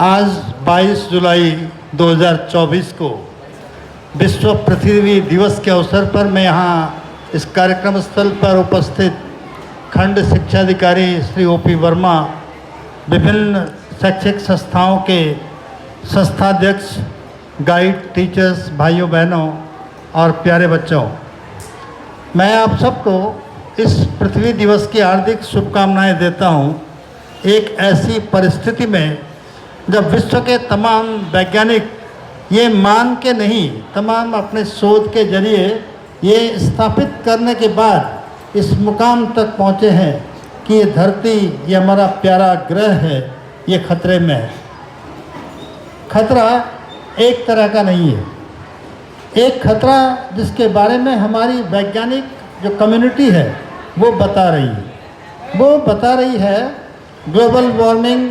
आज 22 जुलाई 2024 को विश्व पृथ्वी दिवस के अवसर पर मैं यहाँ इस कार्यक्रम स्थल पर उपस्थित खंड शिक्षाधिकारी श्री ओपी वर्मा, विभिन्न शैक्षिक संस्थाओं के संस्थाध्यक्ष, गाइड, टीचर्स, भाइयों बहनों और प्यारे बच्चों, मैं आप सबको इस पृथ्वी दिवस की हार्दिक शुभकामनाएं देता हूं। एक ऐसी परिस्थिति में जब विश्व के तमाम वैज्ञानिक ये मान के नहीं, तमाम अपने शोध के जरिए ये स्थापित करने के बाद इस मुकाम तक पहुँचे हैं कि ये धरती, ये हमारा प्यारा ग्रह है, ये खतरे में है। खतरा एक तरह का नहीं है। एक खतरा जिसके बारे में हमारी वैज्ञानिक जो कम्युनिटी है वो बता रही है ग्लोबल वार्मिंग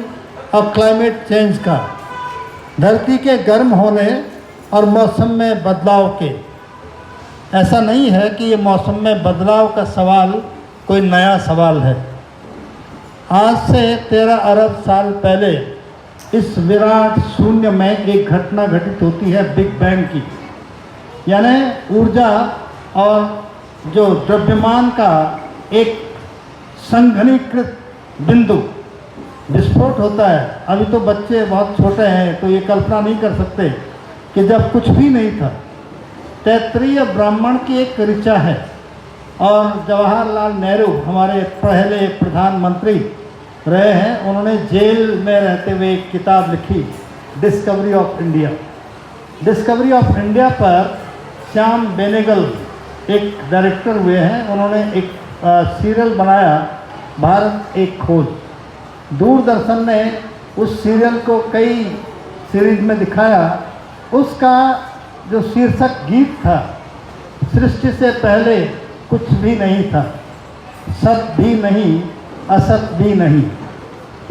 और क्लाइमेट चेंज का, धरती के गर्म होने और मौसम में बदलाव के। ऐसा नहीं है कि ये मौसम में बदलाव का सवाल कोई नया सवाल है। आज से 13 अरब साल पहले इस विराट शून्य में एक घटना घटित होती है, बिग बैंग की, यानी ऊर्जा और जो द्रव्यमान का एक संघनीकृत बिंदु विस्फोट होता है। अभी तो बच्चे बहुत छोटे हैं तो ये कल्पना नहीं कर सकते कि जब कुछ भी नहीं था, तैत्तिरीय ब्राह्मण की एक ऋचा है और जवाहरलाल नेहरू हमारे पहले प्रधानमंत्री रहे हैं, उन्होंने जेल में रहते हुए एक किताब लिखी, discovery of India. Discovery of India पर श्याम बेनेगल एक डायरेक्टर हुए हैं, उन्होंने एक सीरियल बनाया, भारत एक खोज। दूरदर्शन ने उस सीरियल को कई सीरीज में दिखाया। उसका जो शीर्षक गीत था, सृष्टि से पहले कुछ भी नहीं था, सत भी नहीं, असत भी नहीं।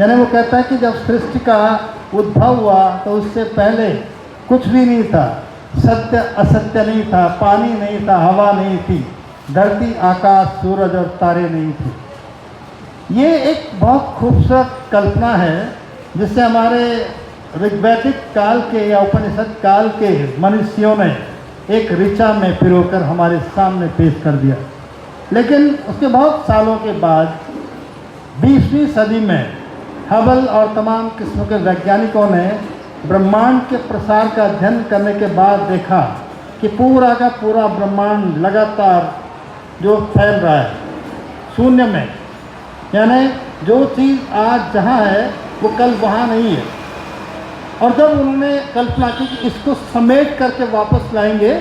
यानी वो कहता है कि जब सृष्टि का उद्भव हुआ तो उससे पहले कुछ भी नहीं था, सत्य असत्य नहीं था, पानी नहीं था, हवा नहीं थी, धरती, आकाश, सूरज और तारे नहीं थे। ये एक बहुत खूबसूरत कल्पना है जिसे हमारे ऋग्वैदिक काल के या उपनिषद काल के मनुष्यों ने एक ऋचा में पिरोकर हमारे सामने पेश कर दिया। लेकिन उसके बहुत सालों के बाद 20वीं सदी में हबल और तमाम किस्म के वैज्ञानिकों ने ब्रह्मांड के प्रसार का अध्ययन करने के बाद देखा कि पूरा का पूरा ब्रह्मांड लगातार जो फैल रहा है शून्य में, यानी जो चीज़ आज जहाँ है वो कल वहाँ नहीं है। और जब उन्होंने कल्पना की कि इसको समेट करके वापस लाएंगे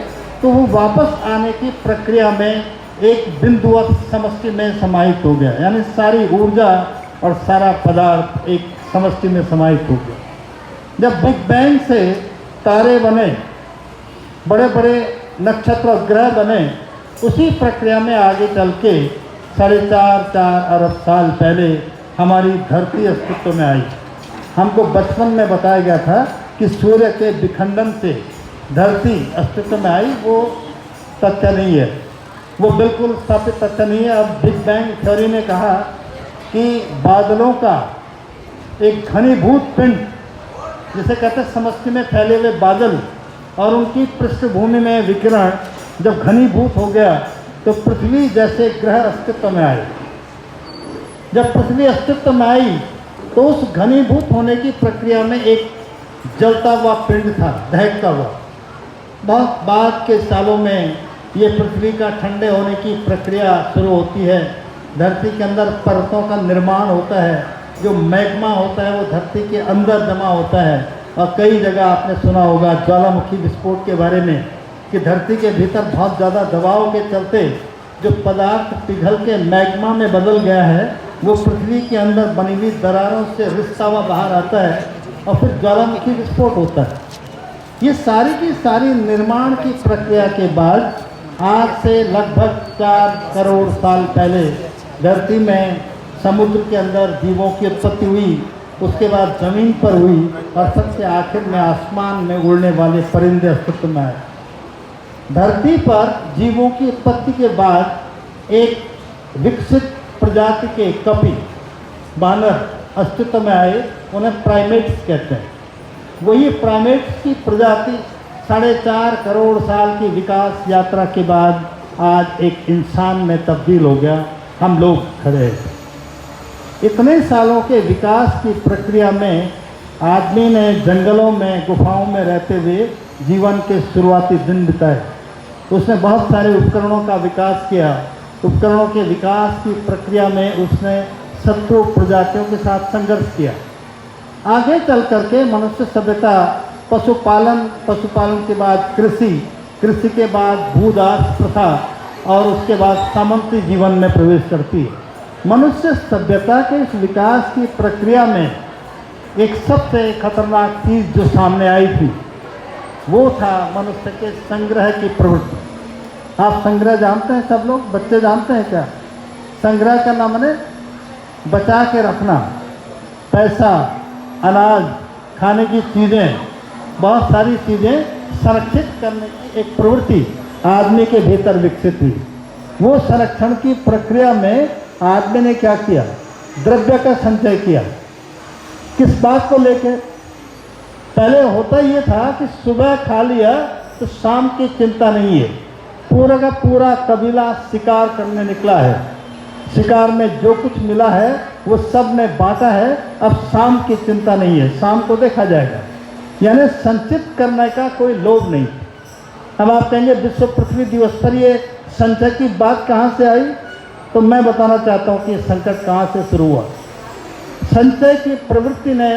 तो वो वापस आने की प्रक्रिया में एक बिंदुवत समष्टि में समाहित हो गया, यानी सारी ऊर्जा और सारा पदार्थ एक समष्टि में समाहित हो गया। जब बिग बैंग से तारे बने, बड़े बड़े नक्षत्र और ग्रह बने, उसी प्रक्रिया में आगे चल के 4.5 अरब साल पहले हमारी धरती अस्तित्व में आई। हमको बचपन में बताया गया था कि सूर्य के विखंडन से धरती अस्तित्व में आई, वो तथ्य नहीं है, वो बिल्कुल स्थापित तथ्य नहीं है। अब बिग बैंग थ्योरी ने कहा कि बादलों का एक घनीभूत पिंड, जिसे कहते हैं समष्टि में फैले हुए बादल, और उनकी पृष्ठभूमि में विकिरण जब घनीभूत हो गया तो पृथ्वी जैसे ग्रह अस्तित्व में आए। जब पृथ्वी अस्तित्व में आई तो उस घनीभूत होने की प्रक्रिया में एक जलता हुआ पिंड था, दहकता हुआ। बहुत बाद के सालों में ये पृथ्वी का ठंडे होने की प्रक्रिया शुरू होती है, धरती के अंदर परतों का निर्माण होता है, जो मैग्मा होता है वो धरती के अंदर जमा होता है। और कई जगह आपने सुना होगा ज्वालामुखी विस्फोट के बारे में कि धरती के भीतर बहुत ज़्यादा दबाव के चलते जो पदार्थ पिघल के मैग्मा में बदल गया है वो पृथ्वी के अंदर बनी हुई दरारों से रिश्ता हुआ बाहर आता है और फिर ज्वालामुखी विस्फोट होता है। ये सारी की सारी निर्माण की प्रक्रिया के बाद आज से लगभग 4 करोड़ साल पहले धरती में समुद्र के अंदर जीवों की उत्पत्ति हुई, उसके बाद ज़मीन पर हुई और सबसे आखिर में आसमान में उड़ने वाले परिंदे अस्तित्व में आए। धरती पर जीवों की उत्पत्ति के बाद एक विकसित प्रजाति के कपी, बानर अस्तित्व में आए, उन्हें प्राइमेट्स कहते हैं। वही प्राइमेट्स की प्रजाति 4.5 करोड़ साल की विकास यात्रा के बाद आज एक इंसान में तब्दील हो गया। हम लोग खड़े हैं। इतने सालों के विकास की प्रक्रिया में आदमी ने जंगलों में, गुफाओं में रहते हुए जीवन के शुरुआती दिन बिताए। उसने बहुत सारे उपकरणों का विकास किया। उपकरणों के विकास की प्रक्रिया में उसने शत्रु प्रजातियों के साथ संघर्ष किया। आगे चल करके मनुष्य सभ्यता पशुपालन के बाद कृषि के बाद भूदास प्रथा और उसके बाद सामंती जीवन में प्रवेश करती है। मनुष्य सभ्यता के इस विकास की प्रक्रिया में एक सबसे खतरनाक चीज़ जो सामने आई थी वो था मनुष्य के संग्रह की प्रवृत्ति। आप संग्रह जानते हैं? सब लोग, बच्चे जानते हैं क्या? संग्रह का नाम है बचा के रखना, पैसा, अनाज, खाने की चीज़ें, बहुत सारी चीज़ें संरक्षित करने की एक प्रवृत्ति आदमी के भीतर विकसित हुई। वो संरक्षण की प्रक्रिया में आदमी ने क्या किया? द्रव्य का संचय किया। किस बात को लेकर? पहले होता ये था कि सुबह खा लिया तो शाम की चिंता नहीं है। पूरा का पूरा कबीला शिकार करने निकला है। शिकार में जो कुछ मिला है वो सब ने बांटा है। अब शाम की चिंता नहीं है, शाम को देखा जाएगा। यानी संचित करने का कोई लोभ नहीं। अब आप कहेंगे विश्व पृथ्वी दिवस पर ये संचय की बात कहाँ से आई? तो मैं बताना चाहता हूँ कि संकट कहाँ से शुरू हुआ। संचय की प्रवृत्ति ने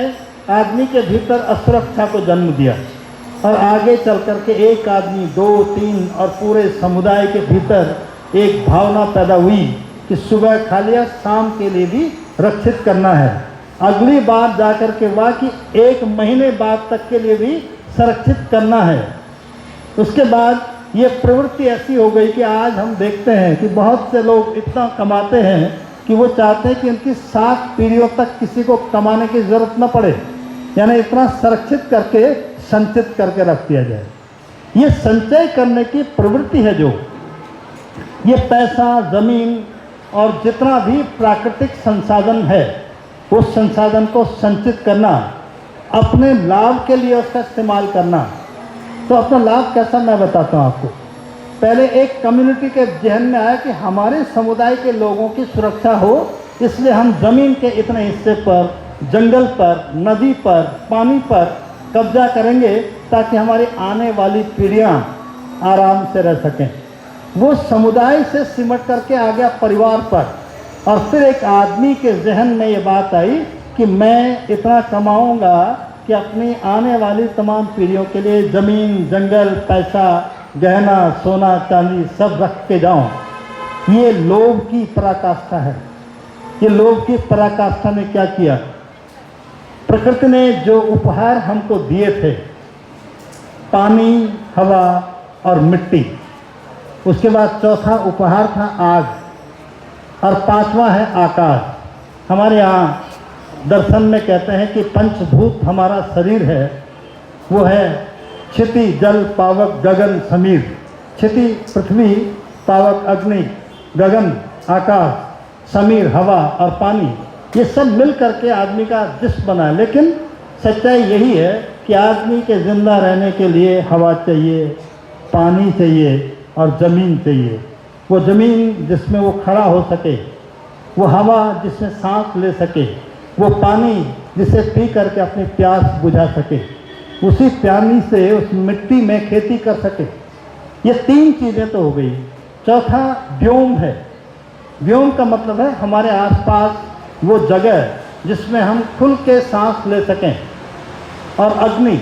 आदमी के भीतर असुरक्षा को जन्म दिया और आगे चल कर के एक आदमी, 2, 3 और पूरे समुदाय के भीतर एक भावना पैदा हुई कि सुबह खा लिया, शाम के लिए भी रक्षित करना है। अगली बार जाकर के हुआ कि 1 महीने बाद तक के लिए भी संरक्षित करना है। उसके बाद ये प्रवृत्ति ऐसी हो गई कि आज हम देखते हैं कि बहुत से लोग इतना कमाते हैं कि वो चाहते हैं कि उनकी 7 पीढ़ियों तक किसी को कमाने की ज़रूरत न पड़े। यानी इतना संरक्षित करके, संचित करके रख दिया जाए। ये संचय करने की प्रवृत्ति है जो ये पैसा, ज़मीन और जितना भी प्राकृतिक संसाधन है उस संसाधन को संचित करना, अपने लाभ के लिए उसका इस्तेमाल करना। तो अपना लाभ कैसा, मैं बताता हूँ आपको। पहले एक कम्युनिटी के जहन में आया कि हमारे समुदाय के लोगों की सुरक्षा हो, इसलिए हम ज़मीन के इतने हिस्से पर, जंगल पर, नदी पर, पानी पर कब्जा करेंगे ताकि हमारी आने वाली पीढ़ियाँ आराम से रह सकें। वो समुदाय से सिमट करके आ गया परिवार पर। और फिर एक आदमी के जहन में ये बात आई कि मैं इतना कमाऊंगा कि अपनी आने वाली तमाम पीढ़ियों के लिए ज़मीन, जंगल, पैसा, गहना, सोना, चांदी सब रख के जाऊं। ये लोभ की पराकाष्ठा है। ये लोभ की पराकाष्ठा ने क्या किया? प्रकृति ने जो उपहार हमको दिए थे, पानी, हवा और मिट्टी, उसके बाद चौथा उपहार था आग और 5वां है आकाश। हमारे यहाँ दर्शन में कहते हैं कि पंचभूत हमारा शरीर है। वो है क्षिति, जल, पावक, गगन, समीर। क्षिति पृथ्वी, पावक अग्नि, गगन आकाश, समीर हवा और पानी, ये सब मिल करके आदमी का जिस्म बना है। लेकिन सच्चाई यही है कि आदमी के ज़िंदा रहने के लिए हवा चाहिए, पानी चाहिए और ज़मीन चाहिए। वो ज़मीन जिसमें वो खड़ा हो सके, वो हवा जिसमें सांस ले सके, वो पानी जिसे पी करके अपनी प्यास बुझा सके, उसी पानी से उस मिट्टी में खेती कर सके। ये 3 चीज़ें तो हो गई। चौथा व्योम है। व्योम का मतलब है हमारे आसपास वो जगह जिसमें हम खुल के सांस ले सकें, और अग्नि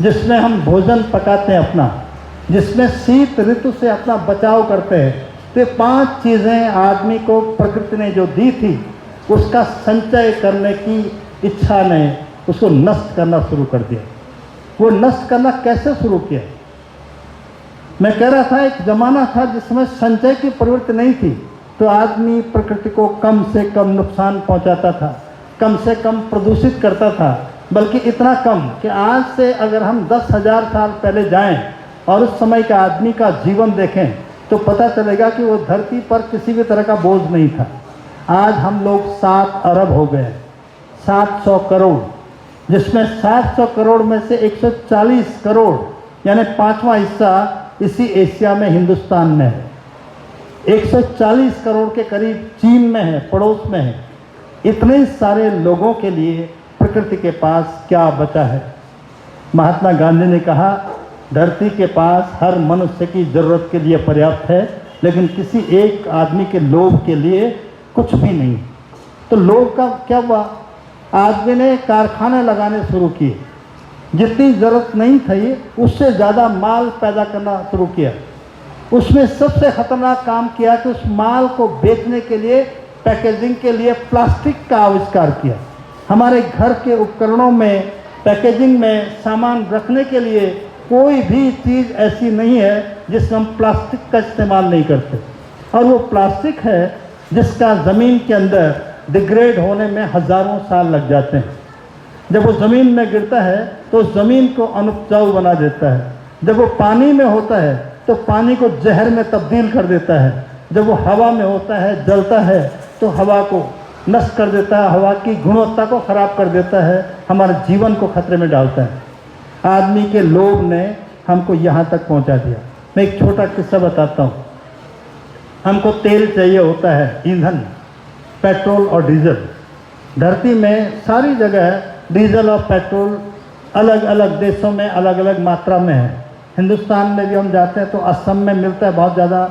जिसमें हम भोजन पकाते हैं अपना, जिसमें शीत ऋतु से अपना बचाव करते हैं। तो 5 चीज़ें आदमी को प्रकृति ने जो दी थी, उसका संचय करने की इच्छा ने उसको नष्ट करना शुरू कर दिया। वो नष्ट करना कैसे शुरू किया? मैं कह रहा था एक ज़माना था जिसमें संचय की प्रवृत्ति नहीं थी, तो आदमी प्रकृति को कम से कम नुकसान पहुंचाता था, कम से कम प्रदूषित करता था। बल्कि इतना कम कि आज से अगर हम 10,000 साल पहले जाएं और उस समय का आदमी का जीवन देखें तो पता चलेगा कि वो धरती पर किसी भी तरह का बोझ नहीं था। आज हम लोग 7 अरब हो गए, 700 करोड़। जिसमें 700 करोड़ में से 140 करोड़ यानी 5वां हिस्सा इसी एशिया में हिंदुस्तान में है। 140 करोड़ के करीब चीन में है, पड़ोस में है। इतने सारे लोगों के लिए प्रकृति के पास क्या बचा है? महात्मा गांधी ने कहा, धरती के पास हर मनुष्य की ज़रूरत के लिए पर्याप्त है, लेकिन किसी एक आदमी के लोभ के लिए कुछ भी नहीं। तो लोभ का क्या हुआ? आदमी ने कारखाने लगाने शुरू किए, जितनी ज़रूरत नहीं थी उससे ज़्यादा माल पैदा करना शुरू किया। उसमें सबसे ख़तरनाक काम किया कि उस माल को बेचने के लिए, पैकेजिंग के लिए प्लास्टिक का आविष्कार किया। हमारे घर के उपकरणों में, पैकेजिंग में सामान रखने के लिए कोई भी चीज़ ऐसी नहीं है जिसमें हम प्लास्टिक का इस्तेमाल नहीं करते। और वो प्लास्टिक है जिसका ज़मीन के अंदर डिग्रेड होने में हज़ारों साल लग जाते हैं। जब वो ज़मीन में गिरता है तो ज़मीन को अनुपजाऊ बना देता है। जब वो पानी में होता है तो पानी को जहर में तब्दील कर देता है। जब वो हवा में होता है, जलता है, तो हवा को नष्ट कर देता है, हवा की गुणवत्ता को ख़राब कर देता है, हमारे जीवन को खतरे में डालता है। आदमी के लोभ ने हमको यहाँ तक पहुँचा दिया। मैं एक छोटा किस्सा बताता हूँ। हमको तेल चाहिए होता है, ईंधन, पेट्रोल और डीजल। धरती में सारी जगह डीजल और पेट्रोल अलग अलग देशों में अलग अलग मात्रा में है। हिंदुस्तान में भी हम जाते हैं तो असम में मिलता है बहुत ज़्यादा,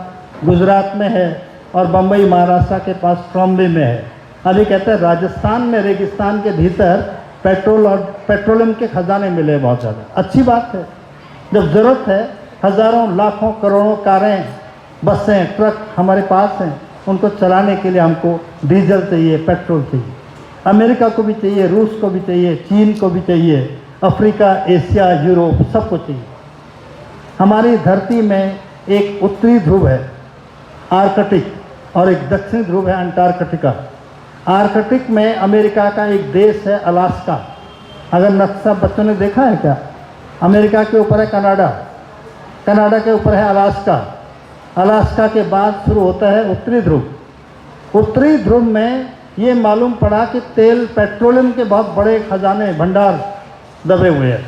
गुजरात में है, और बम्बई महाराष्ट्र के पास ट्रॉम्बे में है। अभी कहते हैं राजस्थान में रेगिस्तान के भीतर पेट्रोल और पेट्रोलियम के खजाने मिले बहुत ज़्यादा। अच्छी बात है। जब ज़रूरत है, हज़ारों लाखों करोड़ों कारें, बसें, ट्रक हमारे पास हैं, उनको चलाने के लिए हमको डीजल चाहिए, पेट्रोल चाहिए। अमेरिका को भी चाहिए, रूस को भी चाहिए, चीन को भी चाहिए, अफ्रीका, एशिया, यूरोप, सबको चाहिए। हमारी धरती में एक उत्तरी ध्रुव है आर्कटिक, और एक दक्षिणी ध्रुव है अंटार्कटिका। आर्कटिक में अमेरिका का एक देश है अलास्का। अगर नक्शा बच्चों ने देखा है क्या? अमेरिका के ऊपर है कनाडा, कनाडा के ऊपर है अलास्का, अलास्का के बाद शुरू होता है उत्तरी ध्रुव। उत्तरी ध्रुव में ये मालूम पड़ा कि तेल, पेट्रोलियम के बहुत बड़े खजाने, भंडार दबे हुए हैं।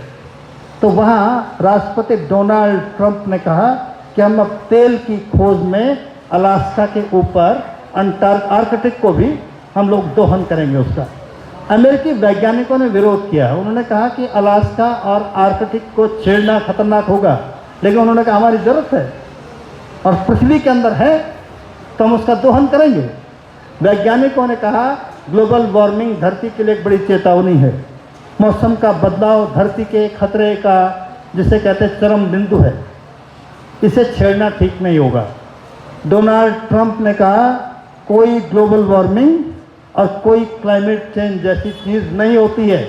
तो वहाँ राष्ट्रपति डोनाल्ड ट्रंप ने कहा कि हम अब तेल की खोज में अलास्का के ऊपर आर्कटिक को भी हम लोग दोहन करेंगे उसका। अमेरिकी वैज्ञानिकों ने विरोध किया। उन्होंने कहा कि अलास्का और आर्कटिक को छेड़ना खतरनाक होगा, लेकिन उन्होंने कहा हमारी ज़रूरत है और पृथ्वी के अंदर है तो हम उसका दोहन करेंगे। वैज्ञानिकों ने कहा ग्लोबल वार्मिंग धरती के लिए एक बड़ी चेतावनी है। मौसम का बदलाव धरती के खतरे का, जिसे कहते हैं, चरम बिंदु है। इसे छेड़ना ठीक नहीं होगा। डोनाल्ड ट्रंप ने कहा कोई ग्लोबल वार्मिंग और कोई क्लाइमेट चेंज जैसी चीज़ नहीं होती है।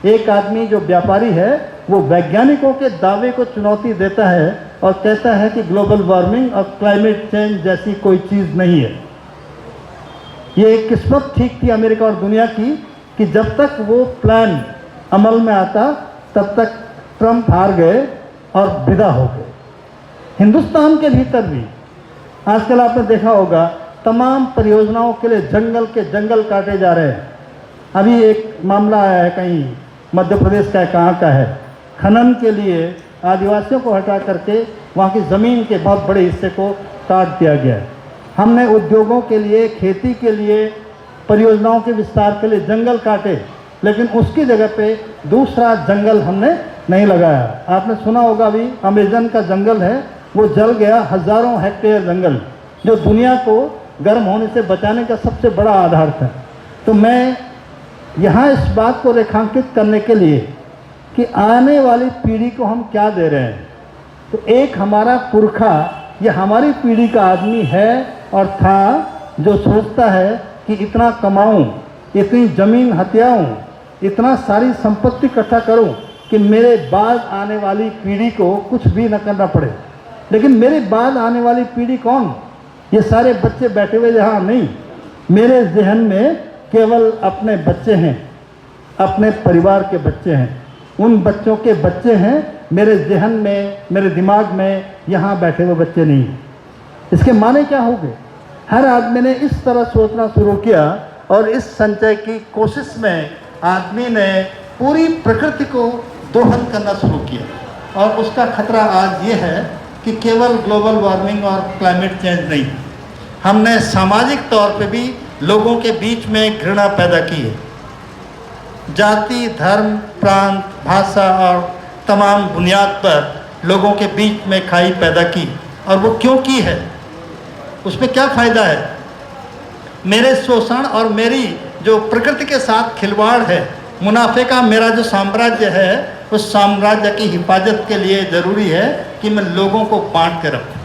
एक आदमी जो व्यापारी है वो वैज्ञानिकों के दावे को चुनौती देता है और कहता है कि ग्लोबल वार्मिंग और क्लाइमेट चेंज जैसी कोई चीज़ नहीं है। ये एक किस्मत ठीक थी अमेरिका और दुनिया की कि जब तक वो प्लान अमल में आता तब तक ट्रंप हार गए और विदा हो गए। हिंदुस्तान के भीतर भी आजकल आपने देखा होगा तमाम परियोजनाओं के लिए जंगल के जंगल काटे जा रहे हैं। अभी एक मामला आया है, कहीं मध्य प्रदेश का है, कहाँ का है, खनन के लिए आदिवासियों को हटा करके वहाँ की ज़मीन के बहुत बड़े हिस्से को काट दिया गया है। हमने उद्योगों के लिए, खेती के लिए, परियोजनाओं के विस्तार के लिए जंगल काटे, लेकिन उसकी जगह पे दूसरा जंगल हमने नहीं लगाया। आपने सुना होगा अभी अमेज़न का जंगल है, वो जल गया, हज़ारों हेक्टेयर जंगल, जो दुनिया को गर्म होने से बचाने का सबसे बड़ा आधार था। तो मैं यहाँ इस बात को रेखांकित करने के लिए कि आने वाली पीढ़ी को हम क्या दे रहे हैं, तो एक हमारा पुरखा या हमारी पीढ़ी का आदमी है और था जो सोचता है कि इतना कमाऊं, इतनी ज़मीन हथियाऊं, इतना सारी संपत्ति इकट्ठा करूं कि मेरे बाद आने वाली पीढ़ी को कुछ भी न करना पड़े। लेकिन मेरे बाद आने वाली पीढ़ी कौन? ये सारे बच्चे बैठे हुए यहाँ नहीं। मेरे जहन में केवल अपने बच्चे हैं, अपने परिवार के बच्चे हैं, उन बच्चों के बच्चे हैं मेरे जहन में, मेरे दिमाग में। यहाँ बैठे हुए बच्चे नहीं। इसके माने क्या हो गए? हर आदमी ने इस तरह सोचना शुरू किया और इस संचय की कोशिश में आदमी ने पूरी प्रकृति को दोहन करना शुरू किया। और उसका खतरा आज ये है कि केवल ग्लोबल वार्मिंग और क्लाइमेट चेंज नहीं, हमने सामाजिक तौर पे भी लोगों के बीच में घृणा पैदा की है। जाति, धर्म, प्रांत, भाषा और तमाम बुनियाद पर लोगों के बीच में खाई पैदा की। और वो क्यों की है, उसमें क्या फ़ायदा है? मेरे शोषण और मेरी जो प्रकृति के साथ खिलवाड़ है, मुनाफे का मेरा जो साम्राज्य है, उस साम्राज्य की हिफाजत के लिए ज़रूरी है कि मैं लोगों को बांट के रखूं,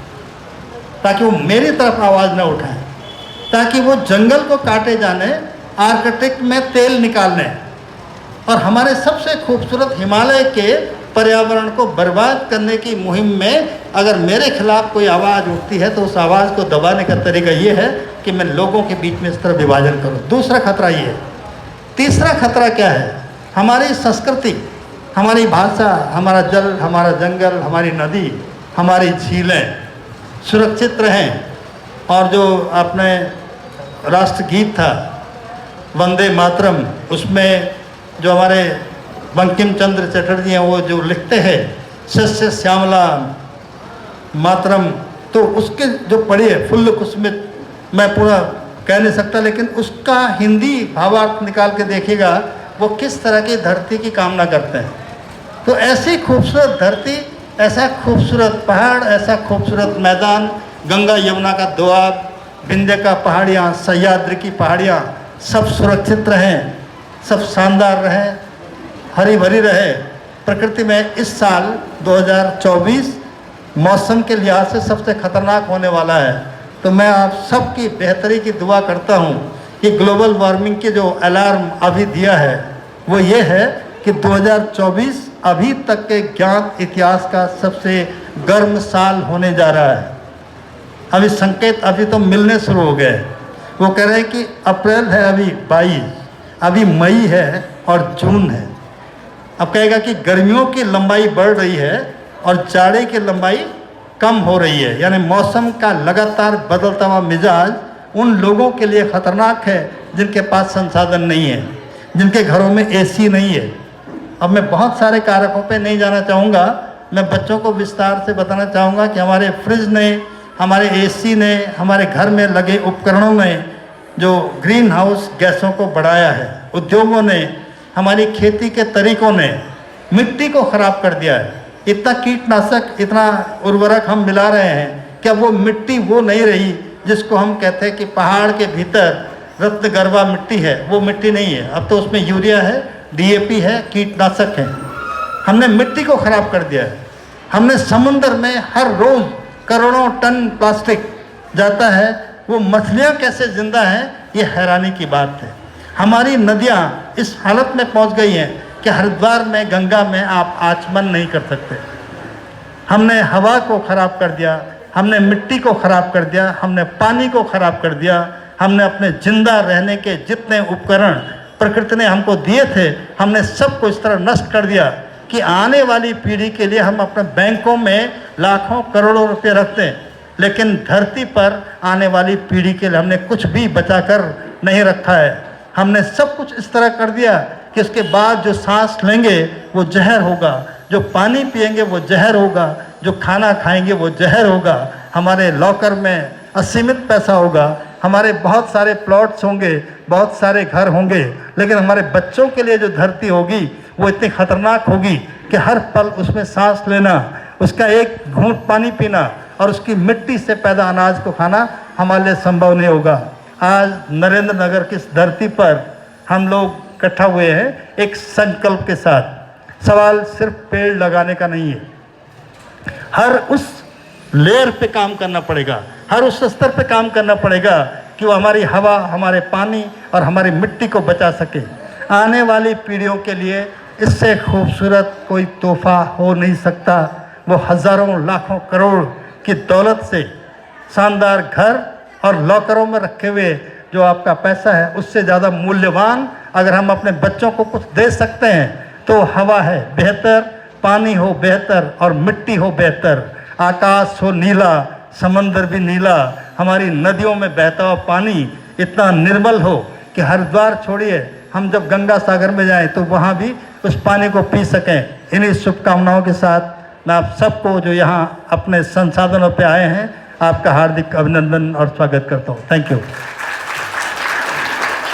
ताकि वो मेरी तरफ आवाज़ न उठाएं, ताकि वो जंगल को काटे जाने, आर्कटिक में तेल निकालने और हमारे सबसे खूबसूरत हिमालय के पर्यावरण को बर्बाद करने की मुहिम में अगर मेरे खिलाफ कोई आवाज़ उठती है तो उस आवाज़ को दबाने का तरीका ये है कि मैं लोगों के बीच में इस तरह विभाजन करूं। दूसरा खतरा ये है। तीसरा खतरा क्या है? हमारी संस्कृति, हमारी भाषा, हमारा जल, हमारा जंगल, हमारी नदी, हमारी झीलें सुरक्षित रहें। और जो अपने राष्ट्रगीत था वंदे मातरम, उसमें जो हमारे बंकिम चंद्र चटर्जी हैं वो जो लिखते हैं सस्य श्यामला मातरम, तो उसके जो पढ़ी है फुल्ल कुसुमित, मैं पूरा कह नहीं सकता, लेकिन उसका हिंदी भावार्थ निकाल के देखिएगा वो किस तरह की धरती की कामना करते हैं। तो ऐसी खूबसूरत धरती, ऐसा खूबसूरत पहाड़, ऐसा खूबसूरत मैदान, गंगा यमुना का दोआब, विंध्य का पहाड़ियाँ, सह्याद्री की पहाड़ियाँ, सब सुरक्षित रहें, सब शानदार रहें, हरी भरी रहे। प्रकृति में इस साल 2024 मौसम के लिहाज से सबसे खतरनाक होने वाला है। तो मैं आप सबकी बेहतरी की दुआ करता हूँ कि ग्लोबल वार्मिंग के जो अलार्म अभी दिया है वो ये है कि 2024 अभी तक के ज्ञात इतिहास का सबसे गर्म साल होने जा रहा है। अभी संकेत अभी तो मिलने शुरू हो गए। वो कह रहे हैं कि अप्रैल है अभी 22, अभी मई है और जून है। अब कहेगा कि गर्मियों की लंबाई बढ़ रही है और जाड़े की लंबाई कम हो रही है, यानी मौसम का लगातार बदलता हुआ मिजाज उन लोगों के लिए ख़तरनाक है जिनके पास संसाधन नहीं है, जिनके घरों में एसी नहीं है। अब मैं बहुत सारे कारकों पे नहीं जाना चाहूँगा, मैं बच्चों को विस्तार से बताना चाहूँगा कि हमारे फ्रिज ने, हमारे एसी ने, हमारे घर में लगे उपकरणों ने जो ग्रीन हाउस गैसों को बढ़ाया है, उद्योगों ने, हमारी खेती के तरीक़ों ने मिट्टी को ख़राब कर दिया है। इतना कीटनाशक, इतना उर्वरक हम मिला रहे हैं कि अब वो मिट्टी वो नहीं रही जिसको हम कहते हैं कि पहाड़ के भीतर रत्नगर्भा मिट्टी है, वो मिट्टी नहीं है। अब तो उसमें यूरिया है, डीएपी है, कीटनाशक है। हमने मिट्टी को ख़राब कर दिया है। हमने समुद्र में हर रोज़ करोड़ों टन प्लास्टिक जाता है, वो मछलियाँ कैसे जिंदा हैं ये हैरानी की बात है। हमारी नदियाँ इस हालत में पहुँच गई हैं कि हरिद्वार में, गंगा में आप आचमन नहीं कर सकते। हमने हवा को ख़राब कर दिया, हमने मिट्टी को ख़राब कर दिया, हमने पानी को ख़राब कर दिया, हमने अपने जिंदा रहने के जितने उपकरण प्रकृति ने हमको दिए थे, हमने सबको इस तरह नष्ट कर दिया कि आने वाली पीढ़ी के लिए हम अपने बैंकों में लाखों करोड़ों रुपए रखते हैं, लेकिन धरती पर आने वाली पीढ़ी के लिए हमने कुछ भी बचाकर नहीं रखा है। हमने सब कुछ इस तरह कर दिया कि उसके बाद जो सांस लेंगे वो जहर होगा, जो पानी पिएंगे वो जहर होगा, जो खाना खाएंगे वो जहर होगा। हमारे लॉकर में असीमित पैसा होगा, हमारे बहुत सारे प्लॉट्स होंगे, बहुत सारे घर होंगे, लेकिन हमारे बच्चों के लिए जो धरती होगी वो इतनी ख़तरनाक होगी कि हर पल उसमें सांस लेना, उसका एक घूंट पानी पीना और उसकी मिट्टी से पैदा अनाज को खाना हमारे लिए संभव नहीं होगा। आज नरेंद्र नगर की इस धरती पर हम लोग इकट्ठा हुए हैं एक संकल्प के साथ। सवाल सिर्फ पेड़ लगाने का नहीं है, हर उस लेयर पे काम करना पड़ेगा, हर उस स्तर पे काम करना पड़ेगा कि वो हमारी हवा, हमारे पानी और हमारी मिट्टी को बचा सके। आने वाली पीढ़ियों के लिए इससे खूबसूरत कोई तोहफा हो नहीं सकता। वो हज़ारों लाखों करोड़ की दौलत से शानदार घर और लॉकरों में रखे हुए जो आपका पैसा है उससे ज़्यादा मूल्यवान अगर हम अपने बच्चों को कुछ दे सकते हैं तो हवा है बेहतर, पानी हो बेहतर और मिट्टी हो बेहतर। आकाश हो नीला, समंदर भी नीला, हमारी नदियों में बहता हुआ पानी इतना निर्मल हो कि हरिद्वार छोड़िए, हम जब गंगा सागर में जाएं तो वहाँ भी उस पानी को पी सकें। इन्हीं शुभकामनाओं के साथ मैं आप सबको जो यहाँ अपने संसाधनों पे आए हैं, आपका हार्दिक अभिनंदन और स्वागत करता हूँ। Thank you.